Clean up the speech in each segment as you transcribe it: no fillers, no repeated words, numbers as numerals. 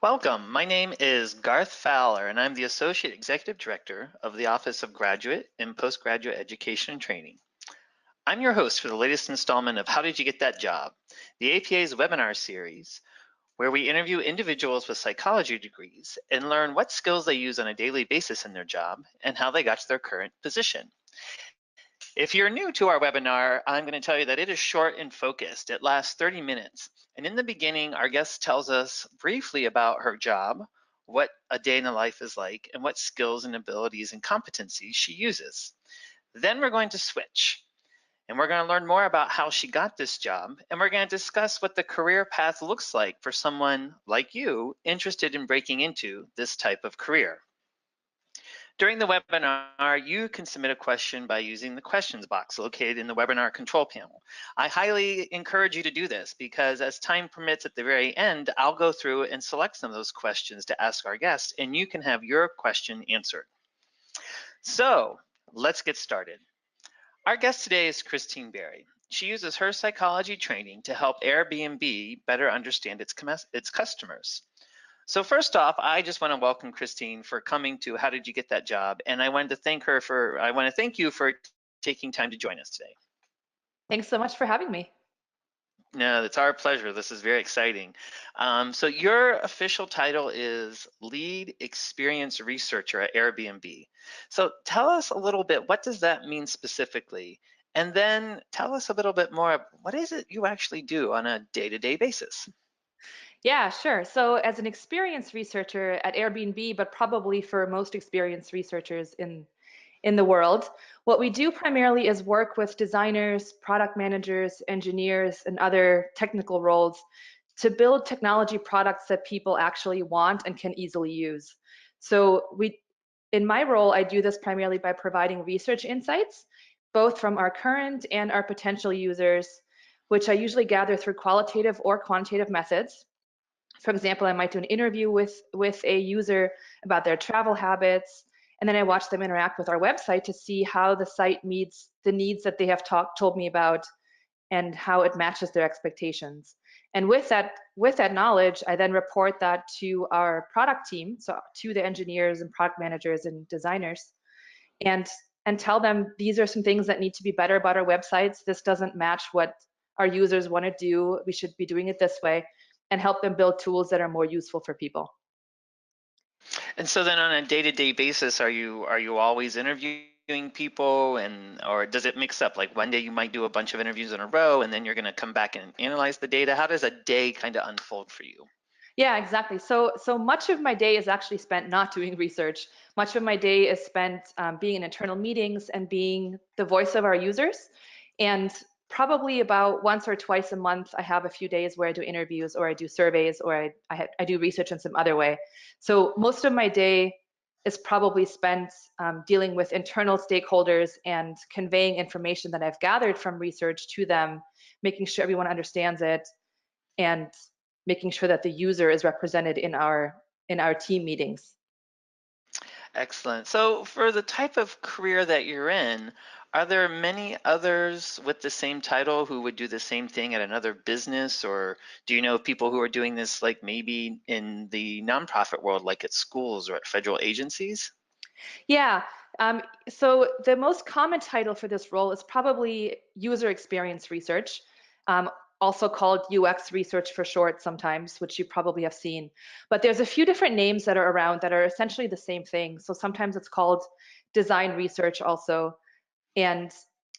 Welcome. My name is Garth Fowler, and I'm the Associate Executive Director of the Office of Graduate and Postgraduate Education and Training. I'm your host for the latest installment of How Did You Get That Job, the APA's webinar series, where we interview individuals with psychology degrees and learn what skills they use on a daily basis in their job and how they got to their current position. If you're new to our webinar, I'm going to tell you that it is short and focused. It lasts 30 minutes. And in the beginning, our guest tells us briefly about her job, what a day in the life is like, and what skills and abilities and competencies she uses. Then we're going to switch. And we're going to learn more about how she got this job. And we're going to discuss what the career path looks like for someone like you interested in breaking into this type of career. During the webinar, you can submit a question by using the questions box located in the webinar control panel. I highly encourage you to do this because as time permits at the very end, I'll go through and select some of those questions to ask our guests, and you can have your question answered. So let's get started. Our guest today is Christine Berry. She uses her psychology training to help Airbnb better understand its customers. So first off, I just want to welcome Christine for coming to How Did You Get That Job? And I want to thank you for taking time to join us today. Thanks so much for having me. No, it's our pleasure. This is very exciting. So your official title is Lead Experience Researcher at Airbnb. So tell us a little bit, what does that mean specifically? And then tell us a little bit more, what is it you actually do on a day-to-day basis? Yeah, sure. So as an experienced researcher at Airbnb, but probably for most experienced researchers in the world, what we do primarily is work with designers, product managers, engineers, and other technical roles to build technology products that people actually want and can easily use. So in my role, I do this primarily by providing research insights, both from our current and our potential users, which I usually gather through qualitative or quantitative methods. For example, I might do an interview with a user about their travel habits, and then I watch them interact with our website to see how the site meets the needs that they have told me about and how it matches their expectations. And with that knowledge, I then report that to our product team, so to the engineers and product managers and designers, and and tell them these are some things that need to be better about our websites. This doesn't match what our users want to do. We should be doing it this way, and help them build tools that are more useful for people. And so then on a day-to-day basis, are you always interviewing people, and or does it mix up? Like one day you might do a bunch of interviews in a row and then you're going to come back and analyze the data. How does a day kind of unfold for you? Yeah, exactly. So much of my day is actually spent not doing research. Much of my day is spent being in internal meetings and being the voice of our users. And probably about once or twice a month, I have a few days where I do interviews or I do surveys or I do research in some other way. So most of my day is probably spent dealing with internal stakeholders and conveying information that I've gathered from research to them, making sure everyone understands it, and making sure that the user is represented in our team meetings. Excellent. So for the type of career that you're in, are there many others with the same title who would do the same thing at another business, or do you know of people who are doing this like maybe in the nonprofit world, like at schools or at federal agencies? Yeah. So the most common title for this role is probably user experience research, um, also called UX research for short sometimes, which you probably have seen. But there's a few different names that are around that are essentially the same thing. So sometimes it's called design research also. And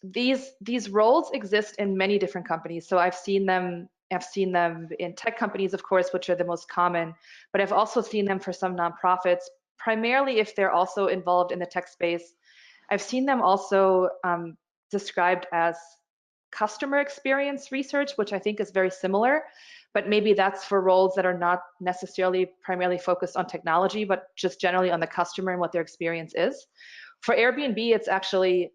these roles exist in many different companies. So I've seen them in tech companies, of course, which are the most common, but I've also seen them for some nonprofits, primarily if they're also involved in the tech space. I've seen them also described as customer experience research, which I think is very similar, but maybe that's for roles that are not necessarily primarily focused on technology, but just generally on the customer and what their experience is. For Airbnb, it's actually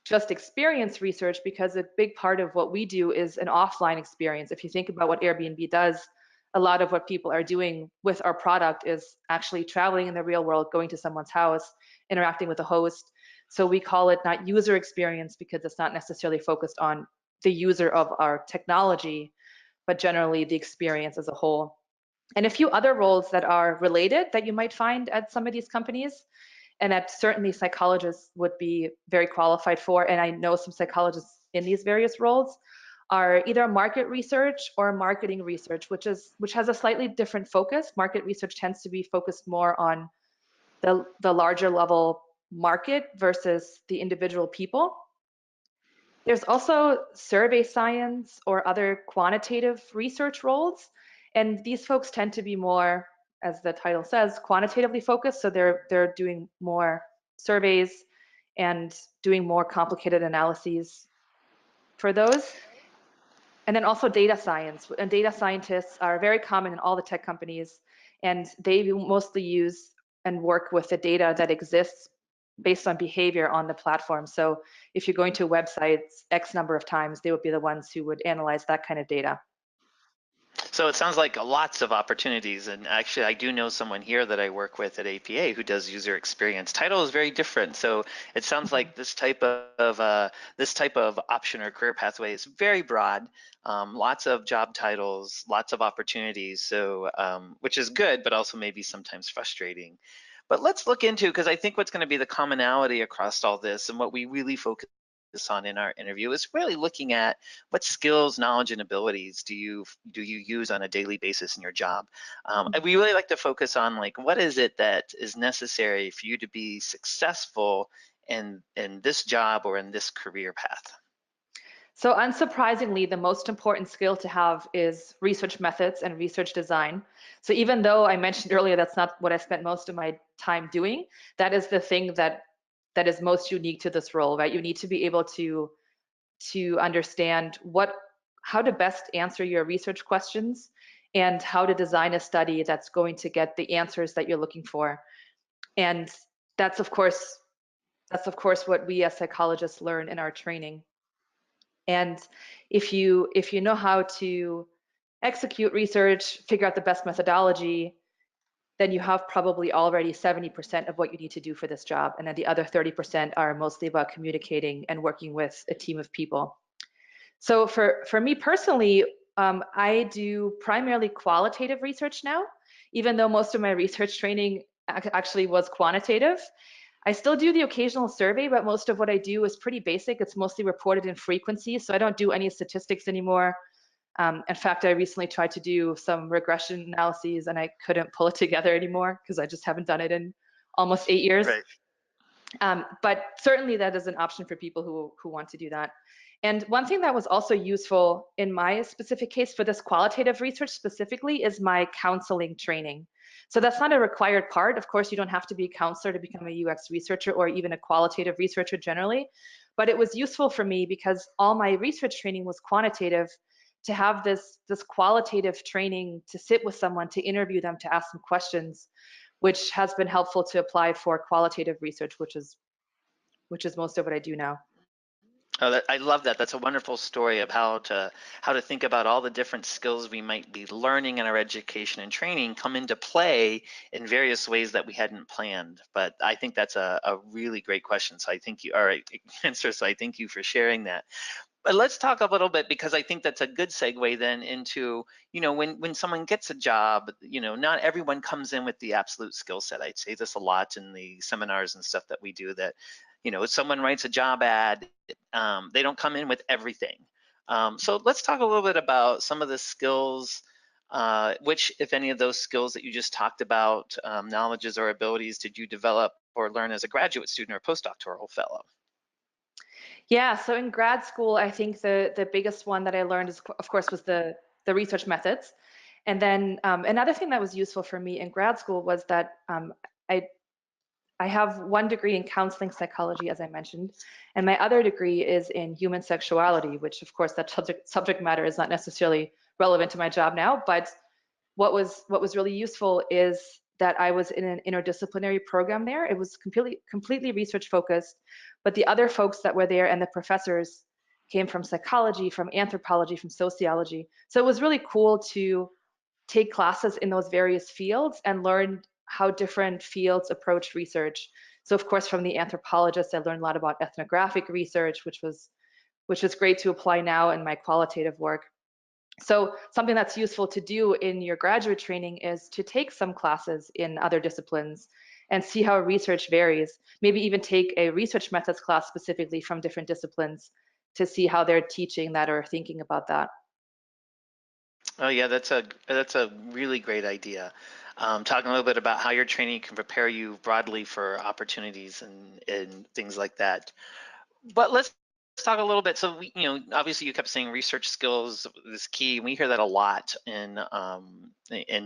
just experience research because a big part of what we do is an offline experience. If you think about what Airbnb does, a lot of what people are doing with our product is actually traveling in the real world, going to someone's house, interacting with a host. So we call it not user experience because it's not necessarily focused on the user of our technology, but generally the experience as a whole. and a few other roles that are related that you might find at some of these companies, and that certainly psychologists would be very qualified for. And I know some psychologists in these various roles are either market research or marketing research, which has a slightly different focus. Market research tends to be focused more on the larger level market versus the individual people. There's also survey science or other quantitative research roles, and these folks tend to be more, as the title says, quantitatively focused. So they're doing more surveys and doing more complicated analyses for those. And then also data science, and data scientists are very common in all the tech companies, and they mostly use and work with the data that exists based on behavior on the platform. So if you're going to websites X number of times, they would be the ones who would analyze that kind of data. So it sounds like lots of opportunities, and actually I do know someone here that I work with at APA who does user experience. Title is very different, so it sounds like this type of option or career pathway is very broad. Lots of job titles, lots of opportunities, so which is good, but also maybe sometimes frustrating. But let's look into, because I think what's going to be the commonality across all this and what we really focus on in our interview is really looking at what skills, knowledge, and abilities do you use on a daily basis in your job. And we really like to focus on like what is it that is necessary for you to be successful in this job or in this career path. So unsurprisingly, the most important skill to have is research methods and research design. So even though I mentioned earlier that's not what I spent most of my time doing, that is the thing that is most unique to this role, right? You need to be able to understand how to best answer your research questions and how to design a study that's going to get the answers that you're looking for. And that's of course what we as psychologists learn in our training. And if you know how to execute research, figure out the best methodology, then you have probably already 70% of what you need to do for this job. And then the other 30% are mostly about communicating and working with a team of people. So for me personally, I do primarily qualitative research now, even though most of my research training actually was quantitative. I still do the occasional survey, but most of what I do is pretty basic. It's mostly reported in frequency, so I don't do any statistics anymore. In fact, I recently tried to do some regression analyses and I couldn't pull it together anymore because I just haven't done it in almost 8 years. Right. But certainly that is an option for people who want to do that. And one thing that was also useful in my specific case for this qualitative research specifically is my counseling training. So that's not a required part. Of course, you don't have to be a counselor to become a UX researcher or even a qualitative researcher generally. But it was useful for me because all my research training was quantitative. To have this qualitative training, to sit with someone, to interview them, to ask them questions, which has been helpful to apply for qualitative research, which is most of what I do now. Oh, I love that. That's a wonderful story of how to think about all the different skills we might be learning in our education and training come into play in various ways that we hadn't planned. But I think that's a really great question. So I think you are answer. So I thank you for sharing that. But let's talk a little bit, because I think that's a good segue then into, when someone gets a job, not everyone comes in with the absolute skill set. I'd say this a lot in the seminars and stuff that we do, that, if someone writes a job ad, they don't come in with everything. So let's talk a little bit about some of the skills, which, if any of those skills that you just talked about, knowledges or abilities, did you develop or learn as a graduate student or postdoctoral fellow? Yeah, so in grad school, I think the biggest one that I learned is, of course, was the research methods. And then another thing that was useful for me in grad school was that I I have one degree in counseling psychology, as I mentioned, and my other degree is in human sexuality, which of course that subject matter is not necessarily relevant to my job now, but what was really useful is that I was in an interdisciplinary program there. It was completely research focused, but the other folks that were there and the professors came from psychology, from anthropology, from sociology. So it was really cool to take classes in those various fields and learn how different fields approach research. So of course, from the anthropologist, I learned a lot about ethnographic research, which was great to apply now in my qualitative work. So something that's useful to do in your graduate training is to take some classes in other disciplines and see how research varies. Maybe even take a research methods class specifically from different disciplines to see how they're teaching that or thinking about that. Oh yeah, that's a really great idea. Talking a little bit about how your training can prepare you broadly for opportunities and things like that. But let's talk a little bit. So obviously you kept saying research skills is key. We hear that a lot in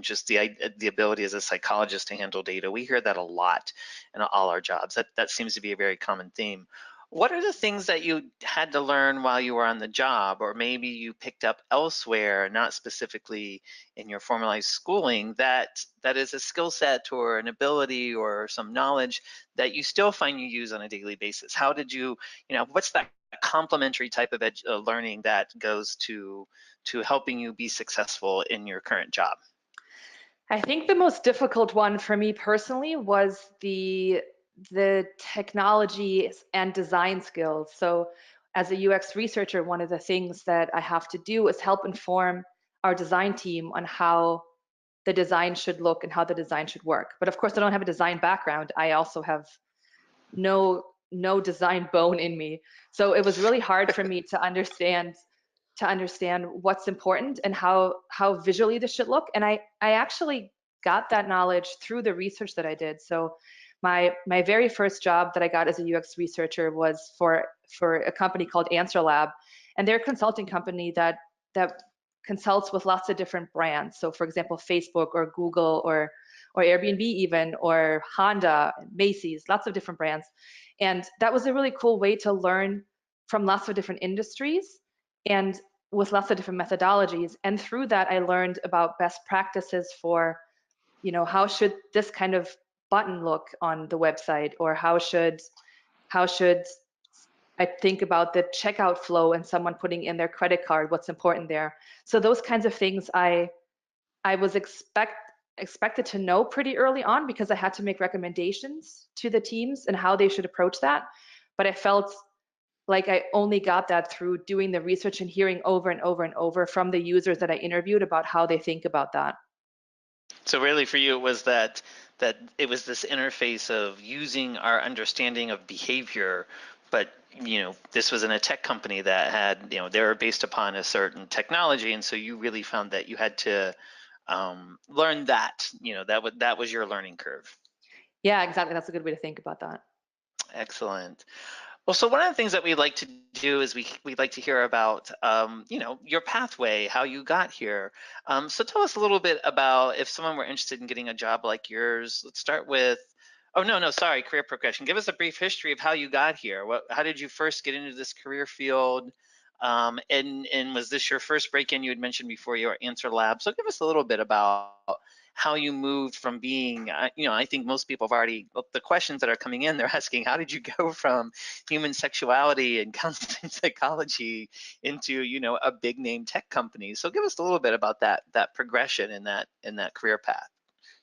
just the ability as a psychologist to handle data. We hear that a lot in all our jobs. That seems to be a very common theme. What are the things that you had to learn while you were on the job, or maybe you picked up elsewhere, not specifically in your formalized schooling, that is a skill set or an ability or some knowledge that you still find you use on a daily basis? How did what's that complementary type of learning that goes to helping you be successful in your current job? I think the most difficult one for me personally was the technology and design skills. So as a UX researcher, one of the things that I have to do is help inform our design team on how the design should look and how the design should work. But of course, I don't have a design background. I also have no design bone in me. So it was really hard for me to understand what's important and how visually this should look. And I actually got that knowledge through the research that I did. So my very first job that I got as a UX researcher was for a company called Answer Lab, and they're a consulting company that consults with lots of different brands. So for example, Facebook or Google or Airbnb even, or Honda, Macy's, lots of different brands. And that was a really cool way to learn from lots of different industries and with lots of different methodologies. And through that, I learned about best practices for, how should this kind of button look on the website, or how should I think about the checkout flow and someone putting in their credit card, what's important there. So those kinds of things I was expected to know pretty early on because I had to make recommendations to the teams and how they should approach that. But I felt like I only got that through doing the research and hearing over and over and over from the users that I interviewed about how they think about that. So really for you it was that it was this interface of using our understanding of behavior, but this was in a tech company that had, they were based upon a certain technology, and so you really found that you had to learn that, that was your learning curve. Yeah, exactly. That's a good way to think about that. Excellent. Well, so one of the things that we like to do is we like to hear about, your pathway, how you got here. So tell us a little bit about if someone were interested in getting a job like yours. Let's start with, oh no, sorry, career progression. Give us a brief history of how you got here. How did you first get into this career field? And was this your first break-in? You had mentioned before your Answer Lab. So give us a little bit about how you moved from being, I think most people have already, the questions that are coming in, they're asking, how did you go from human sexuality and counseling psychology into, a big name tech company? So give us a little bit about that progression in that career path.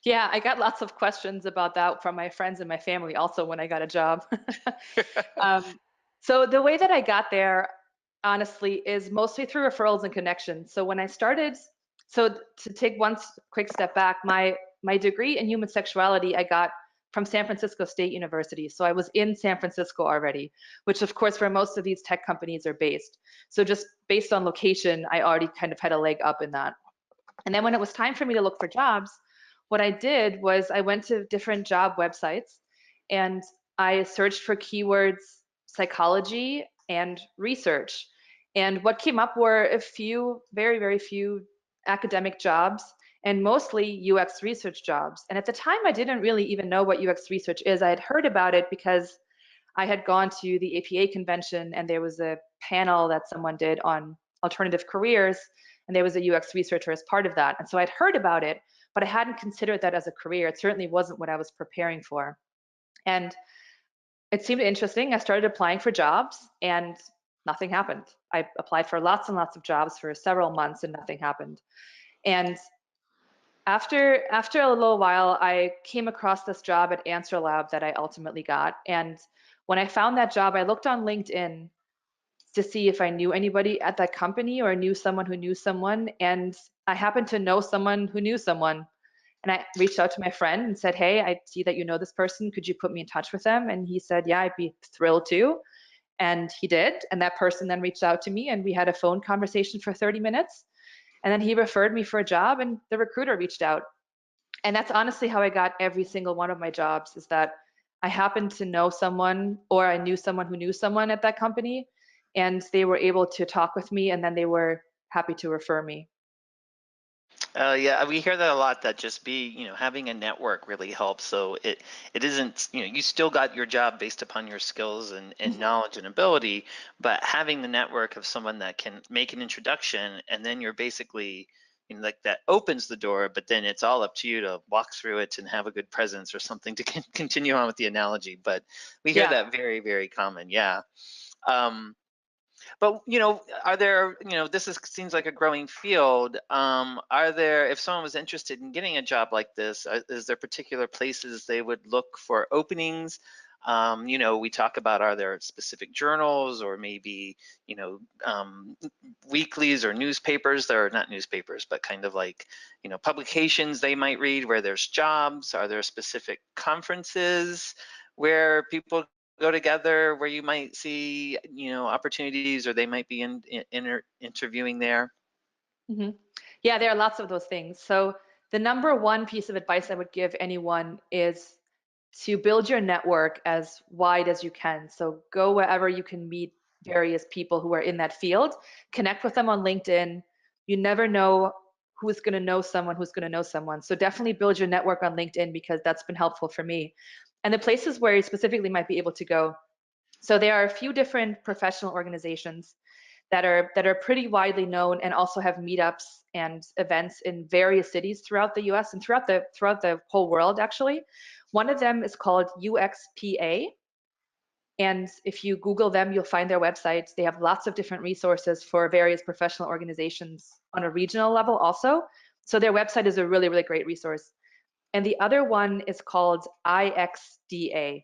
Yeah, I got lots of questions about that from my friends and my family also when I got a job. um, so the way that I got there, honestly, is mostly through referrals and connections. So when I started, so to take one quick step back, my degree in human sexuality I got from San Francisco State University. So I was in San Francisco already, which of course where most of these tech companies are based. So just based on location, I already kind of had a leg up in that. And then when it was time for me to look for jobs, what I did was I went to different job websites and I searched for keywords psychology and research. And what came up were a few, very, very few academic jobs and mostly UX research jobs. And at the time, I didn't really even know what UX research is. I had heard about it because I had gone to the APA convention and there was a panel that someone did on alternative careers, and there was a UX researcher as part of that. And so I'd heard about it, but I hadn't considered that as a career. It certainly wasn't what I was preparing for. And it seemed interesting. I started applying for jobs and nothing happened. I applied for lots and lots of jobs for several months and nothing happened. And after a little while, I came across this job at Answer Lab that I ultimately got. And when I found that job, I looked on LinkedIn to see if I knew anybody at that company or knew someone who knew someone. And I happened to know someone who knew someone. And I reached out to my friend and said, "Hey, I see that you know this person. Could you put me in touch with them?" And he said, "Yeah, I'd be thrilled to." And he did. And that person then reached out to me and we had a phone conversation for 30 minutes. And then he referred me for a job and the recruiter reached out. And that's honestly how I got every single one of my jobs, is that I happened to know someone or I knew someone who knew someone at that company and they were able to talk with me and then they were happy to refer me. Yeah, we hear that a lot. That just having a network really helps. So it isn't, you still got your job based upon your skills and Mhm. knowledge and ability, but having the network of someone that can make an introduction, and then you're basically, like that opens the door. But then it's all up to you to walk through it and have a good presence or something to continue on with the analogy. But we hear Yeah. that very, very common. Yeah. Um, but are there, seems like a growing field. Are there, if someone was interested in getting a job like this, is there particular places they would look for openings? We talk about, are there specific journals or maybe, weeklies or newspapers? There are not newspapers, but kind of like, publications they might read where there's jobs. Are there specific conferences where people go together where you might see opportunities, or they might be interviewing there? hmm Yeah, there are lots of those things. So the number one piece of advice I would give anyone is to build your network as wide as you can. So go wherever you can meet various people who are in that field, connect with them on LinkedIn. You never know who's going to know someone who's going to know someone. So definitely build your network on LinkedIn because that's been helpful for me. And the places where you specifically might be able to go. So there are a few different professional organizations that are pretty widely known and also have meetups and events in various cities throughout the US and throughout the whole world actually. One of them is called UXPA. And if you Google them, you'll find their website. They have lots of different resources for various professional organizations on a regional level also. So their website is a really, really great resource. And the other one is called IXDA.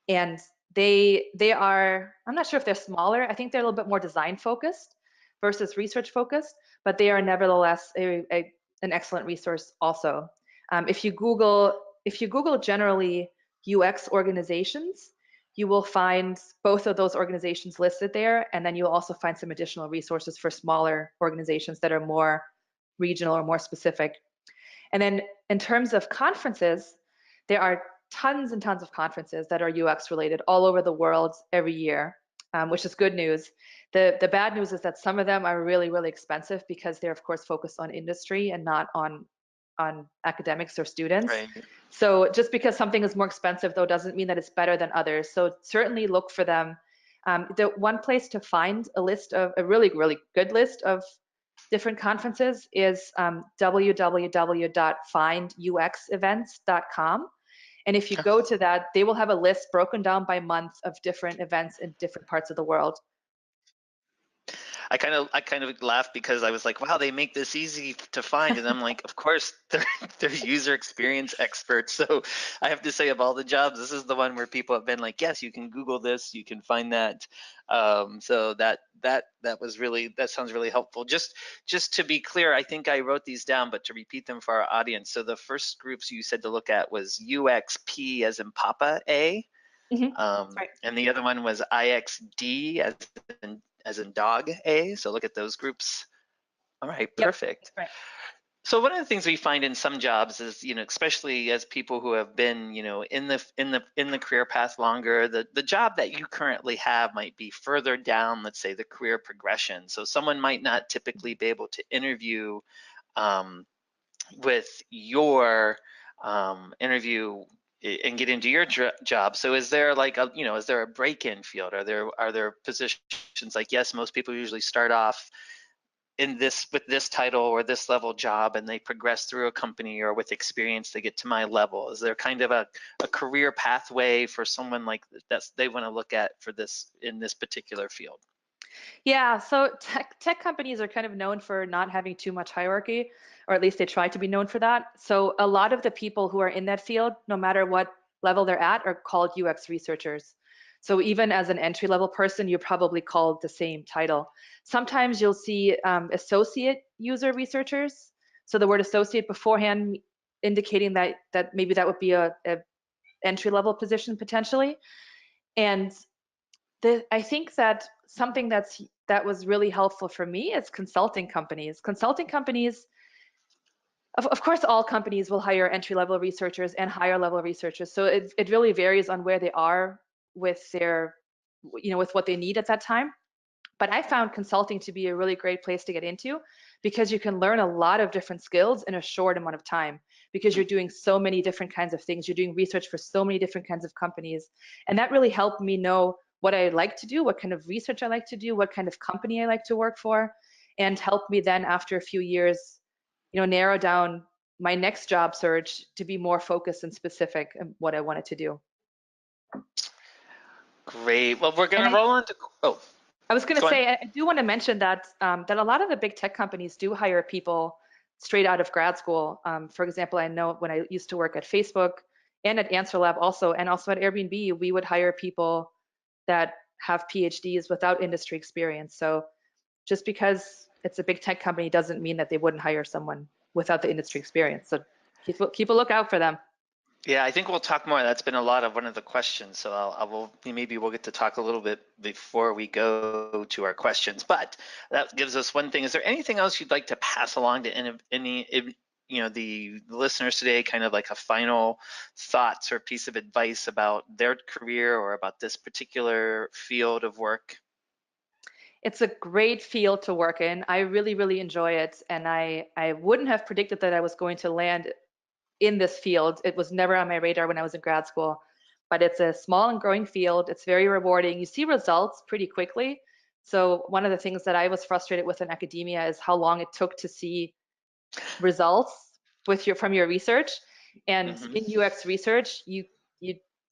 And they are, I'm not sure if they're smaller. I think they're a little bit more design focused versus research focused, but they are nevertheless an excellent resource also. If you Google generally UX organizations, you will find both of those organizations listed there, and then you'll also find some additional resources for smaller organizations that are more regional or more specific. And then in terms of conferences, there are tons and tons of conferences that are UX related all over the world every year, which is good news. The bad news is that some of them are really, really expensive because they're of course focused on industry and not on academics or students. Right. So just because something is more expensive though doesn't mean that it's better than others. So certainly look for them. The one place to find a really, really good list of different conferences is www.finduxevents.com. And if you go to that, they will have a list broken down by month of different events in different parts of the world. I kind of laughed because I was like, wow, they make this easy to find, and I'm like, of course they're user experience experts. So I have to say, of all the jobs, this is the one where people have been like, yes, you can Google this, you can find that. So that sounds really helpful. Just to be clear, I think I wrote these down, but to repeat them for our audience. So the first groups you said to look at was UXP as in Papa A. Mm-hmm. That's right. And the other one was IXD as in dog A. So look at those groups. All right, Yep. perfect. That's right. So one of the things we find in some jobs is, especially as people who have been, in the career path longer, the job that you currently have might be further down, let's say, the career progression. So someone might not typically be able to interview um, with your interview and get into your job. So is there like is there a break-in field? Are there positions like, yes, most people usually start off in this with this title or this level job and they progress through a company, or with experience they get to my level? Is there kind of a career pathway for someone like that they want to look at for this in this particular field? Yeah, so tech companies are kind of known for not having too much hierarchy, or at least they try to be known for that. So a lot of the people who are in that field, no matter what level they're at, are called UX researchers. So even as an entry-level person, you're probably called the same title. Sometimes you'll see associate user researchers. So the word associate beforehand indicating that maybe that would be a entry-level position potentially. And I think that something that was really helpful for me is consulting companies. Consulting companies, of course, all companies will hire entry-level researchers and higher-level researchers. So it really varies on where they are with their, with what they need at that time. But I found consulting to be a really great place to get into because you can learn a lot of different skills in a short amount of time because you're doing so many different kinds of things. You're doing research for so many different kinds of companies. And that really helped me know what I like to do, what kind of research I like to do, what kind of company I like to work for, and helped me then after a few years, narrow down my next job search to be more focused and specific in what I wanted to do. Great. Well, we're And going to roll on to, oh, I was going to go on. say, I do want to mention that that a lot of the big tech companies do hire people straight out of grad school. For example, I know when I used to work at Facebook and at AnswerLab also, and also at Airbnb, we would hire people that have PhDs without industry experience. So just because it's a big tech company doesn't mean that they wouldn't hire someone without the industry experience. So keep a lookout for them. Yeah, I think we'll talk more. That's been a lot of one of the questions. So I will, maybe we'll get to talk a little bit before we go to our questions. But that gives us one thing. Is there anything else you'd like to pass along to any the listeners today, kind of like a final thoughts or piece of advice about their career or about this particular field of work? It's a great field to work in. I really, really enjoy it. And I wouldn't have predicted that I was going to land in this field. It was never on my radar when I was in grad school, but it's a small and growing field. It's very rewarding. You see results pretty quickly. So one of the things that I was frustrated with in academia is how long it took to see results from your research. And Mm-hmm. in UX research, you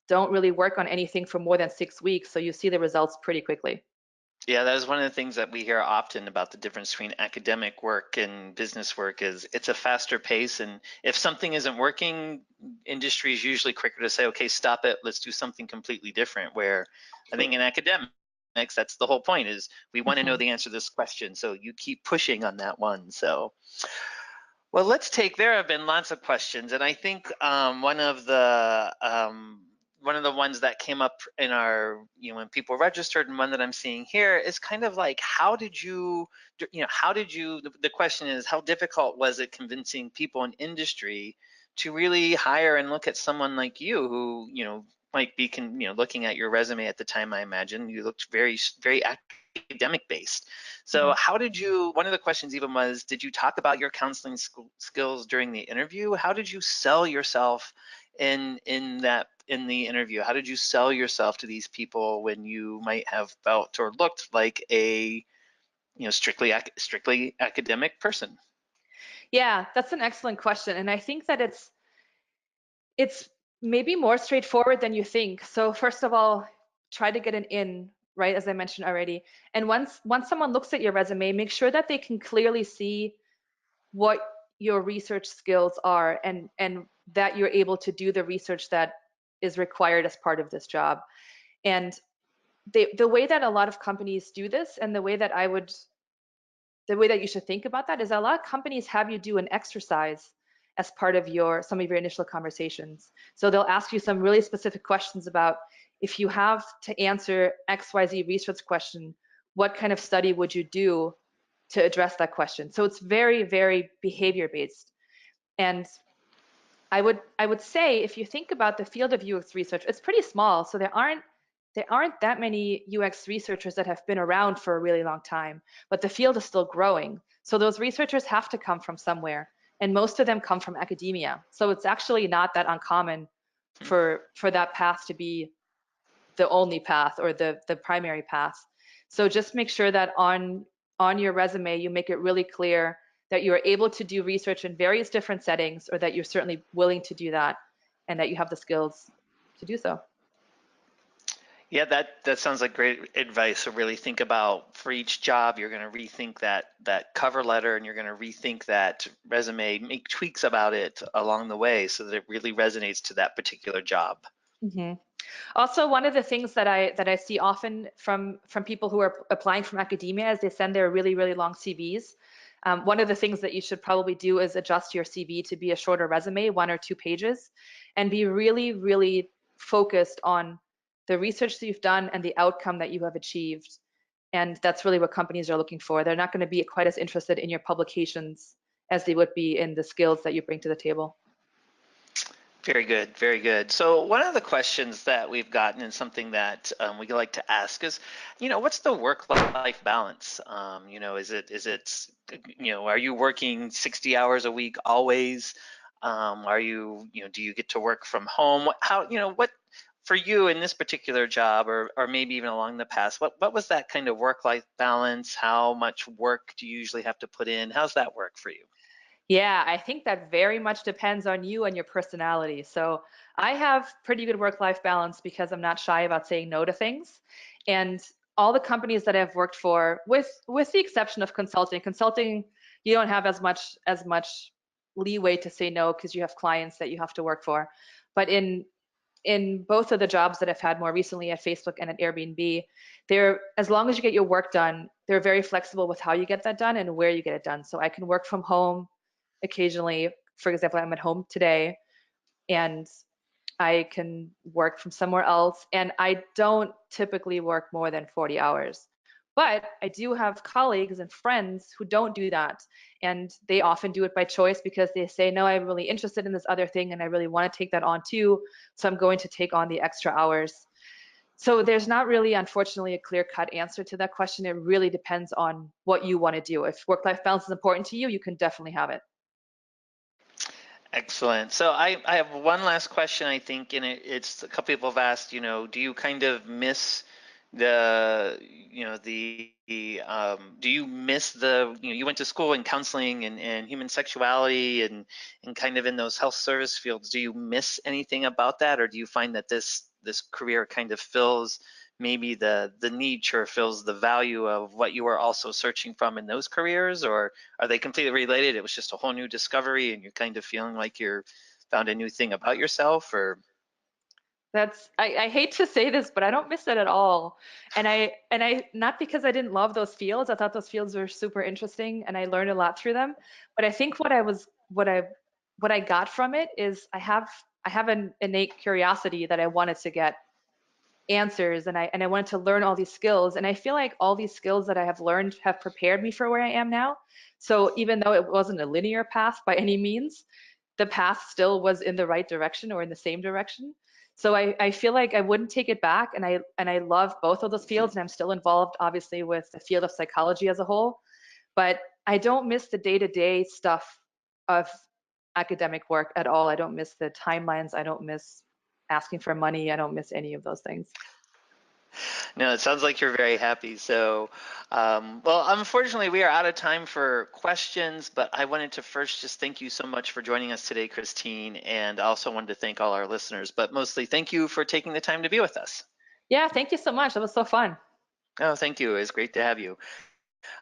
don't really work on anything for more than 6 weeks, so you see the results pretty quickly. Yeah, that is one of the things that we hear often about the difference between academic work and business work is it's a faster pace. And if something isn't working, industry is usually quicker to say, okay, stop it, let's do something completely different. Where I think in academics, that's the whole point is we want to know Mhm. the answer to this question. So you keep pushing on that one. So, well, there have been lots of questions. And I think one of the ones that came up in our, when people registered and one that I'm seeing here is kind of like, the question is, how difficult was it convincing people in industry to really hire and look at someone like you who, might be, looking at your resume at the time, I imagine you looked very, very academic based. So Mhm. one of the questions even was, did you talk about your counseling skills during the interview? How did you sell yourself in the interview? How did you sell yourself to these people when you might have felt or looked like a strictly academic person? Yeah, that's an excellent question. And I think that it's maybe more straightforward than you think. So first of all, try to get an in, right, as I mentioned already. And once someone looks at your resume, make sure that they can clearly see what your research skills are and that you're able to do the research that is required as part of this job. And the way that a lot of companies do this and the way that you should think about that is a lot of companies have you do an exercise as part of some of your initial conversations. So they'll ask you some really specific questions about if you have to answer XYZ research question, what kind of study would you do to address that question? So it's very, very behavior based. And I would say if you think about the field of UX research, it's pretty small. So there aren't that many UX researchers that have been around for a really long time, but the field is still growing. So those researchers have to come from somewhere, and most of them come from academia. So it's actually not that uncommon for that path to be the only path or the primary path. So just make sure that on your resume you make it really clear that you're able to do research in various different settings, or that you're certainly willing to do that, and that you have the skills to do so. Yeah, that sounds like great advice. So really think about, for each job, you're going to rethink that cover letter, and you're going to rethink that resume, make tweaks about it along the way so that it really resonates to that particular job. hmm Also, one of the things that I see often from people who are applying from academia is they send their really, really long CVs. One of the things that you should probably do is adjust your CV to be a shorter resume, 1 or 2 pages, and be really, really focused on the research that you've done and the outcome that you have achieved. And that's really what companies are looking for. They're not going to be quite as interested in your publications as they would be in the skills that you bring to the table. Very good, very good. So one of the questions that we've gotten and something that we like to ask is, what's the work-life balance? Are you working 60 hours a week always? Do you get to work from home? What for you in this particular job, or maybe even along the past, what was that kind of work-life balance? How much work do you usually have to put in? How's that work for you? Yeah, I think that very much depends on you and your personality. So I have pretty good work-life balance because I'm not shy about saying no to things. And all the companies that I've worked for, with the exception of consulting, you don't have as much leeway to say no because you have clients that you have to work for. But in both of the jobs that I've had more recently at Facebook and at Airbnb, they're as long as you get your work done, they're very flexible with how you get that done and where you get it done. So I can work from home occasionally. For example, I'm at home today and I can work from somewhere else, and I don't typically work more than 40 hours. But I do have colleagues and friends who don't do that, and they often do it by choice because they say, no, I'm really interested in this other thing and I really want to take that on too, so I'm going to take on the extra hours. So there's not really, unfortunately, a clear-cut answer to that question. It really depends on what you want to do. If work-life balance is important to you, you can definitely have it. Excellent. So I have one last question, I think, and it's a couple people have asked, do you kind of miss the, do you miss you went to school in counseling and human sexuality and kind of in those health service fields. Do you miss anything about that, or do you find that this career kind of fills maybe the niche or fills the value of what you were also searching from in those careers, or are they completely related? It was just a whole new discovery and you're kind of feeling like you're found a new thing about yourself, or I hate to say this, but I don't miss it at all. And I not because I didn't love those fields. I thought those fields were super interesting and I learned a lot through them. But I think what I got from it is I have an innate curiosity that I wanted to get answers, and I wanted to learn all these skills. And I feel like all these skills that I have learned have prepared me for where I am now. So even though it wasn't a linear path by any means, the path still was in the right direction or in the same direction. So I feel like I wouldn't take it back, and I love both of those fields, and I'm still involved obviously with the field of psychology as a whole, but I don't miss the day-to-day stuff of academic work at all. I don't miss the timelines. I don't miss asking for money. I don't miss any of those things. no, it sounds like you're very happy. So, well, unfortunately, we are out of time for questions, but I wanted to first just thank you so much for joining us today, Christine, and I also wanted to thank all our listeners, but mostly thank you for taking the time to be with us. Yeah, thank you so much. That was so fun. Oh, thank you. It was great to have you.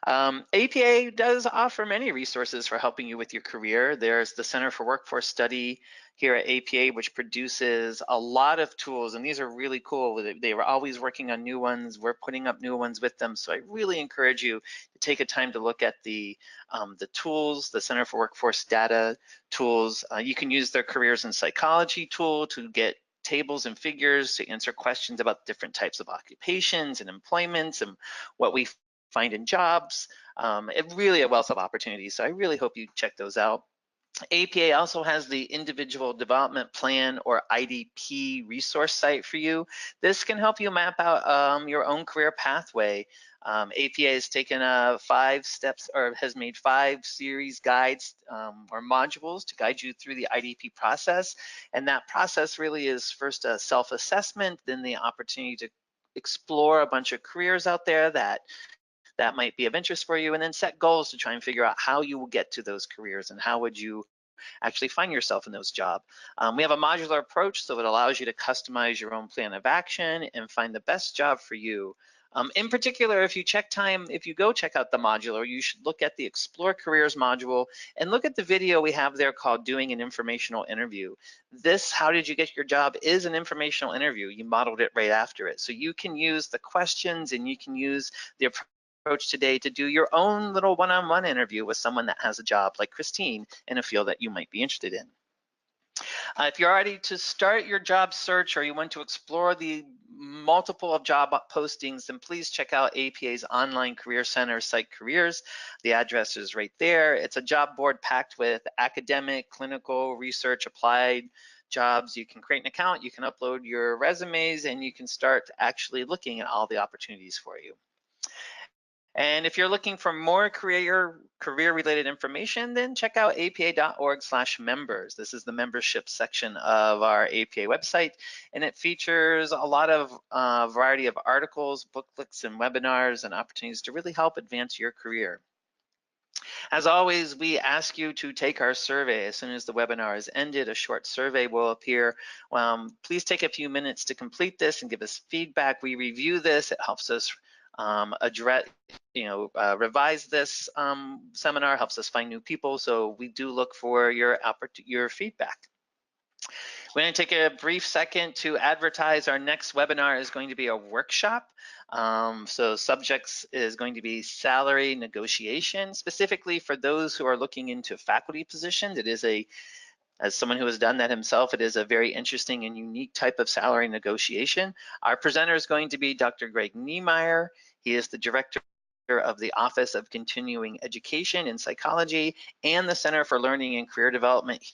APA does offer many resources for helping you with your career. There's the Center for Workforce Study here at APA, which produces a lot of tools, and these are really cool. They were always working on new ones. We're putting up new ones with them. So I really encourage you to take a time to look at the tools, the Center for Workforce Data tools. You can use their Careers in Psychology tool to get tables and figures to answer questions about different types of occupations and employments and what we find in jobs. It really a wealth of opportunities. So I really hope you check those out. APA also has the Individual Development Plan, or IDP, resource site for you. This can help you map out your own career pathway. APA has taken 5 steps, or has made 5 series guides or modules to guide you through the IDP process. And that process really is first a self-assessment, then the opportunity to explore a bunch of careers out there that might be of interest for you, and then set goals to try and figure out how you will get to those careers and how would you actually find yourself in those jobs. We have a modular approach, so it allows you to customize your own plan of action and find the best job for you. In particular, if you go check out the modular, you should look at the Explore Careers module and look at the video we have there called Doing an Informational Interview. This How Did You Get Your Job is an informational interview. You modeled it right after it. So you can use the questions and you can use the approach today to do your own little one-on-one interview with someone that has a job like Christine in a field that you might be interested in. If you're ready to start your job search or you want to explore the multiple of job postings, then please check out APA's online career center site Careers. The address is right there. It's a job board packed with academic, clinical, research, applied jobs. You can create an account, you can upload your resumes, and you can start actually looking at all the opportunities for you. And if you're looking for more career-related information, then check out apa.org/members. This is the membership section of our APA website, and it features a lot of variety of articles, booklets, and webinars and opportunities to really help advance your career. As always, we ask you to take our survey. As soon as the webinar is ended, a short survey will appear. Please take a few minutes to complete this and give us feedback. We review this. It helps us revise this seminar, helps us find new people. So we do look for your feedback. We're going to take a brief second to advertise our next webinar is going to be a workshop. So subjects is going to be salary negotiation, specifically for those who are looking into faculty positions. It is as someone who has done that himself, it is a very interesting and unique type of salary negotiation. Our presenter is going to be Dr. Greg Niemeyer. He is the director of the Office of Continuing Education in Psychology and the Center for Learning and Career Development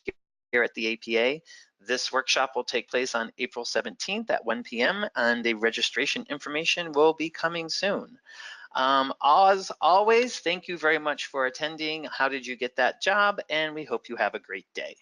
here at the APA. This workshop will take place on April 17th at 1 p.m. and the registration information will be coming soon. As always, thank you very much for attending. How did you get that job? And we hope you have a great day.